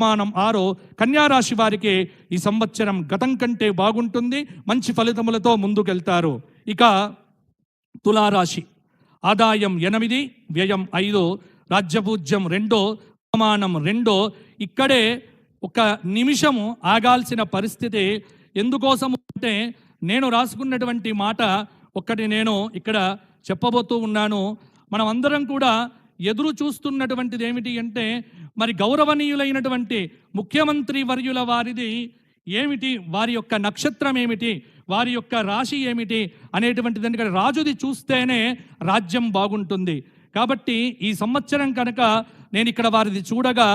మానం 6 కన్యారాశి వారికి ఈ సంవత్సరం గతం కంటే బాగుంటుంది, మంచి ఫలితములతో ముందుకెళ్తారు. ఇక తులారాశి ఆదాయం 8, వ్యయం 5, రాజ్యపూజ్యం 2, అవమానం 2. ఇక్కడే ఒక నిమిషము ఆగాల్సిన పరిస్థితి. ఎందుకోసం అంటే నేను రాసుకున్నటువంటి మాట ఒక్కటి నేను ఇక్కడ చెప్పబోతూ ఉన్నాను. మనం అందరం కూడా ఎదురు చూస్తున్నటువంటిది ఏమిటి అంటే మరి గౌరవనీయులైనటువంటి ముఖ్యమంత్రి వర్యుల వారిది ఏమిటి, వారి యొక్క నక్షత్రం ఏమిటి, వారి యొక్క రాశి ఏమిటి అనేటువంటిది. ఎందుకంటే రాజుది చూస్తేనే రాజ్యం బాగుంటుంది. కాబట్టి ఈ సంవత్సరం కనుక నేను ఇక్కడ వారిది చూడగా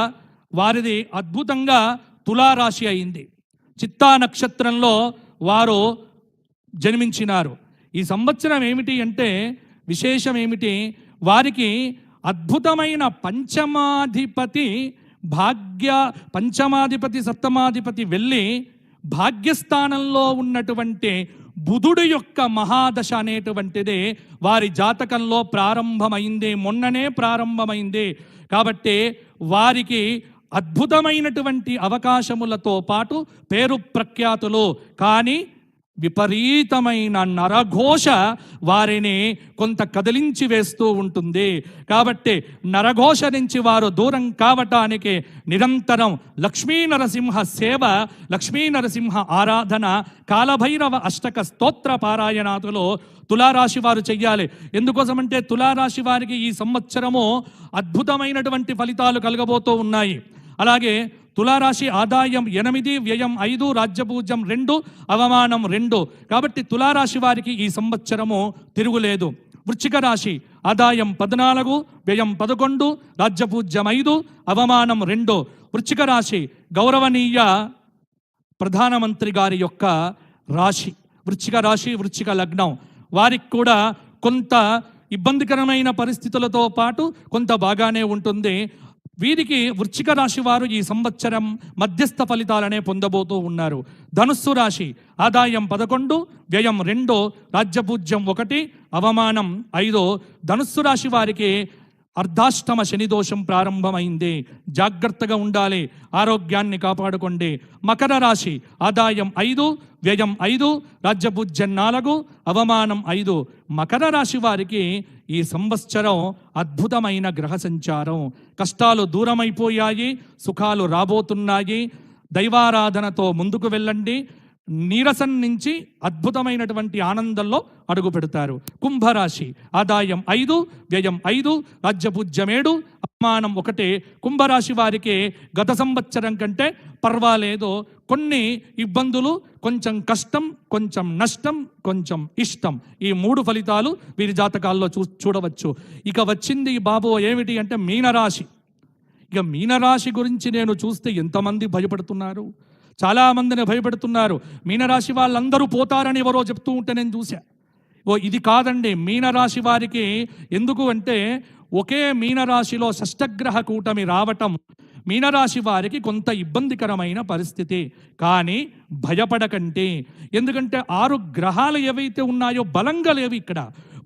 వారిది అద్భుతంగా తులారాశి అయింది. చిత్తా నక్షత్రంలో వారు జన్మించినారు. ఈ సంవత్సరం ఏమిటి అంటే విశేషం ఏమిటి, వారికి అద్భుతమైన పంచమాధిపతి సప్తమాధిపతి వెళ్ళి భాగ్యస్థానంలో ఉన్నటువంటి బుధుడు యొక్క మహాదశ అనేటువంటిది వారి జాతకంలో ప్రారంభమైంది, మొన్ననే ప్రారంభమైంది. కాబట్టి వారికి అద్భుతమైనటువంటి అవకాశములతో పాటు పేరు ప్రఖ్యాతులు, కానీ విపరీతమైన నరఘోష వారిని కొంత కదిలించి వేస్తూ ఉంటుంది. కాబట్టి నరఘోష నుంచి వారు దూరం కావటానికి నిరంతరం లక్ష్మీ నరసింహ సేవ, లక్ష్మీ నరసింహ ఆరాధన, కాలభైరవ అష్టక స్తోత్ర పారాయణాదులు తులారాశి వారు చెయ్యాలి. ఎందుకోసమంటే తులారాశి వారికి ఈ సంవత్సరము అద్భుతమైనటువంటి ఫలితాలు కలగబోతూ ఉన్నాయి. అలాగే తులారాశి ఆదాయం 8, వ్యయం 5, రాజ్యపూజ్యం 2, అవమానం 2. కాబట్టి తులారాశి వారికి ఈ సంవత్సరము తిరుగులేదు. వృశ్చిక రాశి ఆదాయం 14, వ్యయం 11, రాజ్యపూజ్యం 5, అవమానం 2. వృశ్చిక రాశి గౌరవనీయ ప్రధానమంత్రి గారి యొక్క రాశి. వృశ్చిక రాశి, వృశ్చిక లగ్నం వారికి కూడా కొంత ఇబ్బందికరమైన పరిస్థితులతో పాటు కొంత బాగానే ఉంటుంది. వీరికి వృశ్చిక రాశి వారు ఈ సంవత్సరం మధ్యస్థ ఫలితాలనే పొందబోతూ ఉన్నారు. ధనుస్సు రాశి ఆదాయం 11, వ్యయం 2, రాజ్యపూజ్యం 1, అవమానం 5. ధనుస్సు రాశి వారికి అర్ధాష్టమ శని దోషం ప్రారంభమైంది. జాగ్రత్తగా ఉండాలి, ఆరోగ్యాన్ని కాపాడుకోండి. మకర రాశి ఆదాయం 5, వ్యయం 5, రాజ్యపూజ్యం 4, అవమానం 5. మకర రాశి వారికి ఈ సంవత్సరం అద్భుతమైన గ్రహ సంచారం. కష్టాలు దూరమైపోయాయి, సుఖాలు రాబోతున్నాయి. దైవారాధనతో ముందుకు వెళ్ళండి. నీరసం నుంచి అద్భుతమైనటువంటి ఆనందంలో అడుగు పెడతారు. కుంభరాశి ఆదాయం 5, వ్యయం 5, రాజ్యపూజ్యం 7, అవమానం 1. కుంభరాశి వారికి గత సంవత్సరం కంటే పర్వాలేదు. కొన్ని ఇబ్బందులు, కొంచెం కష్టం, కొంచెం నష్టం, కొంచెం ఇష్టం, ఈ 3 ఫలితాలు వీరి జాతకాల్లో చూడవచ్చు. ఇక వచ్చింది బాబు ఏమిటి అంటే మీనరాశి. ఇక మీనరాశి గురించి నేను చూస్తే ఎంతమంది భయపడుతున్నారు, చాలామందిని భయపెడుతున్నారు. మీనరాశి వాళ్ళందరూ పోతారని ఎవరో చెప్తూ ఉంటే నేను చూశా. ఇది కాదండి. మీనరాశి వారికి ఎందుకు అంటే ఒకే మీనరాశిలో షష్టగ్రహ కూటమి రావటం మీనరాశి వారికి కొంత ఇబ్బందికరమైన పరిస్థితి. కానీ భయపడకండి, ఎందుకంటే 6 గ్రహాలు ఏవైతే ఉన్నాయో బలంగా లేవు. ఇక్కడ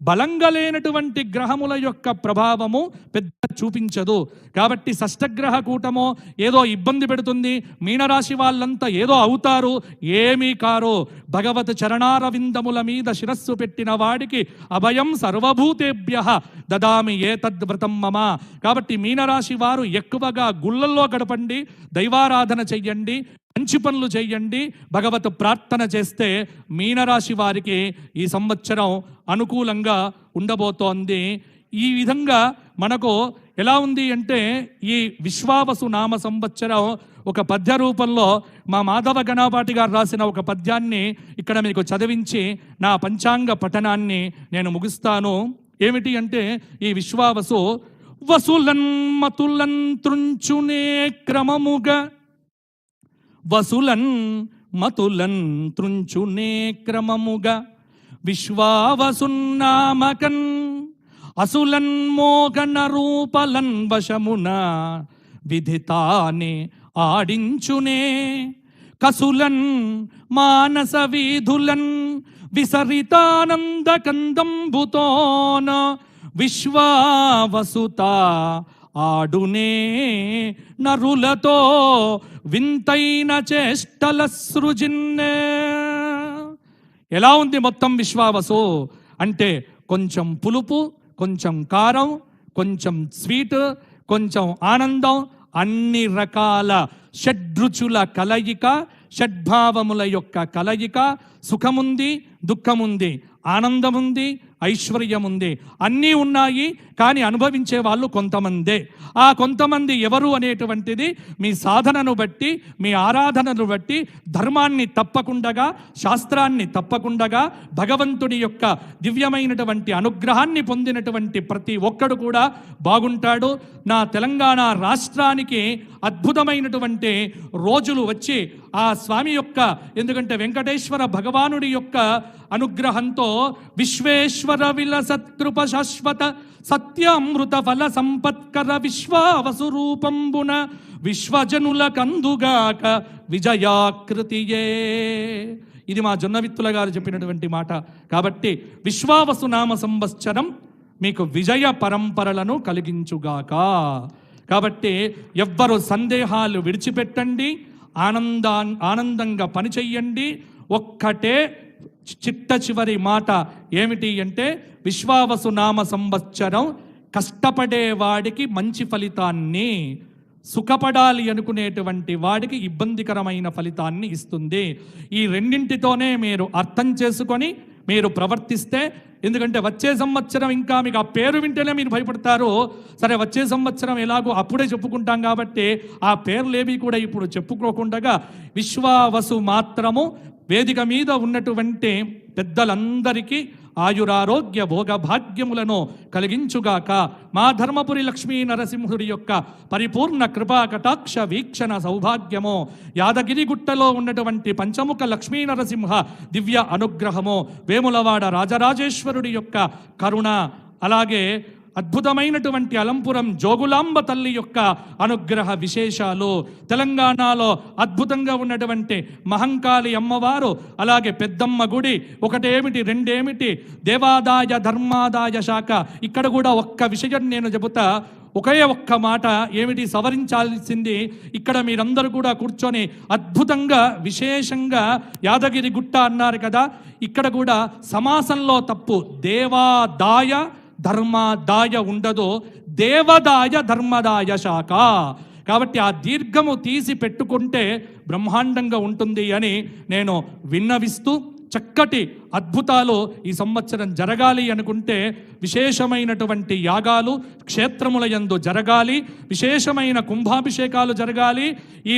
బలంగా లేనటువంటి గ్రహముల యొక్క ప్రభావము పెద్ద చూపించదు. కాబట్టి షష్టగ్రహ కూటమో ఏదో ఇబ్బంది పెడుతుంది, మీనరాశి వాళ్ళంతా ఏదో అవుతారు, ఏమీ కారు. భగవత్ చరణారవిందముల మీద శిరస్సు పెట్టిన వాడికి అభయం సర్వభూతేభ్య దదామి ఏతద్వ్రతం మమ. కాబట్టి మీనరాశి వారు ఎక్కువగా గుళ్ళల్లో గడపండి, దైవారాధన చెయ్యండి, మంచి పనులు చేయండి, భగవత్ ప్రార్థన చేస్తే మీనరాశి వారికి ఈ సంవత్సరం అనుకూలంగా ఉండబోతోంది. ఈ విధంగా మనకు ఎలా ఉంది అంటే ఈ విశ్వావసు నామ సంవత్సరం ఒక పద్య రూపంలో మా మాధవ గణపాటి గారు రాసిన ఒక పద్యాన్ని ఇక్కడ మీకు చదివించి నా పంచాంగ పఠనాన్ని నేను ముగిస్తాను. ఏమిటి అంటే ఈ విశ్వావసు వసులన్ మతులన్ త్రుంచునే క్రమముగా, వసులన్ మతులన్ త్రుంచునే క్రమముగా, విశ్వావసున్నామకన్ అసులన్ మోగన రూపలన్ వశమున విధితానే ఆడించునే, కసులన్ మానస వీధులన్ విసరితానంద కందంబుతోన విశ్వావసుత ఆడునే నరులతో వింతైన చేష్టల సృజిన్నే. ఎలా ఉంది మొత్తం విశ్వావసు అంటే కొంచెం పులుపు, కొంచెం కారం, కొంచెం స్వీట్, కొంచెం ఆనందం, అన్ని రకాల షడ్రుచుల కలయిక, షడ్భావముల యొక్క కలయిక. సుఖముంది, దుఃఖముంది, ఆనందముంది, ఐశ్వర్యముంది, అన్నీ ఉన్నాయి. కానీ అనుభవించే వాళ్ళు కొంతమందే. ఆ కొంతమంది ఎవరు అనేటువంటిది మీ సాధనను బట్టి, మీ ఆరాధనను బట్టి, ధర్మాన్ని తప్పకుండగా, శాస్త్రాన్ని తప్పకుండగా, భగవంతుడి యొక్క దివ్యమైనటువంటి అనుగ్రహాన్ని పొందినటువంటి ప్రతి ఒక్కడు కూడా బాగుంటాడు. నా తెలంగాణ రాష్ట్రానికి అద్భుతమైనటువంటి రోజులు వచ్చి ఆ స్వామి యొక్క, ఎందుకంటే వెంకటేశ్వర భగవానుడి యొక్క అనుగ్రహంతో విశ్వేశ్వర విలసత్కృప శాశ్వత సత్యామృత ఫల సంపత్కర విశ్వావసు రూపంబున విశ్వజనుల కందుగాక విజయాకృతియే. ఇది మా జొన్నవిత్తుల గారు చెప్పినటువంటి మాట. కాబట్టి విశ్వావసు నామ సంవత్సరం మీకు విజయ పరంపరలను కలిగించుగాక. ఎవ్వరు సందేహాలు విడిచిపెట్టండి, ఆనందంగా పనిచెయ్యండి. ఒక్కటే చిట్ట చివరి మాట ఏమిటి అంటే, విశ్వావసు నామ సంవత్సరం కష్టపడే వాడికి మంచి ఫలితాన్ని, సుఖపడాలి అనుకునేటువంటి వాడికి ఇబ్బందికరమైన ఫలితాన్ని ఇస్తుంది. ఈ రెండింటితోనే మీరు అర్థం చేసుకొని మీరు ప్రవర్తిస్తే, ఎందుకంటే వచ్చే సంవత్సరం ఇంకా మీకు ఆ పేరు వింటేనే మీరు భయపడతారు. సరే, వచ్చే సంవత్సరం ఎలాగో అప్పుడే చెప్పుకుంటాం కాబట్టి ఆ పేర్లేవి కూడా ఇప్పుడు చెప్పుకోకుండా విశ్వావసు మాత్రము వేదిక మీద ఉన్నటువంటి పెద్దలందరికీ ఆయురారోగ్య భోగ భాగ్యములను కలిగించుగాక. మా ధర్మపురి లక్ష్మీ నరసింహుడి యొక్క పరిపూర్ణ కృపా కటాక్ష వీక్షణ సౌభాగ్యము, యాదగిరిగుట్టలో ఉన్నటువంటి పంచముఖ లక్ష్మీ నరసింహ దివ్య అనుగ్రహము, వేములవాడ రాజరాజేశ్వరుడి యొక్క కరుణ, అలాగే అద్భుతమైనటువంటి అలంపురం జోగులాంబ తల్లి యొక్క అనుగ్రహ విశేషాలు, తెలంగాణలో అద్భుతంగా ఉన్నటువంటి మహంకాళి అమ్మవారు, అలాగే పెద్దమ్మ గుడి, ఒకటేమిటి రెండేమిటి, దేవాదాయ ధర్మాదాయ శాఖ. ఇక్కడ కూడా ఒక్క విషయం నేను చెబుతా, ఒకే ఒక్క మాట ఏమిటి సవరించాల్సింది. ఇక్కడ మీరందరూ కూడా కూర్చొని అద్భుతంగా విశేషంగా యాదగిరి గుట్ట అన్నారు కదా, ఇక్కడ కూడా సమాసంలో తప్పు, దేవాదాయ ధర్మదాయ ఉండదు, దేవదాయ ధర్మదాయ శాఖ. కాబట్టి ఆ దీర్ఘము తీసి పెట్టుకుంటే బ్రహ్మాండంగా ఉంటుంది అని నేను విన్నవిస్తూ, చక్కటి అద్భుతాలు ఈ సంవత్సరం జరగాలి అనుకుంటే విశేషమైనటువంటి యాగాలు క్షేత్రముల యందు జరగాలి, విశేషమైన కుంభాభిషేకాలు జరగాలి. ఈ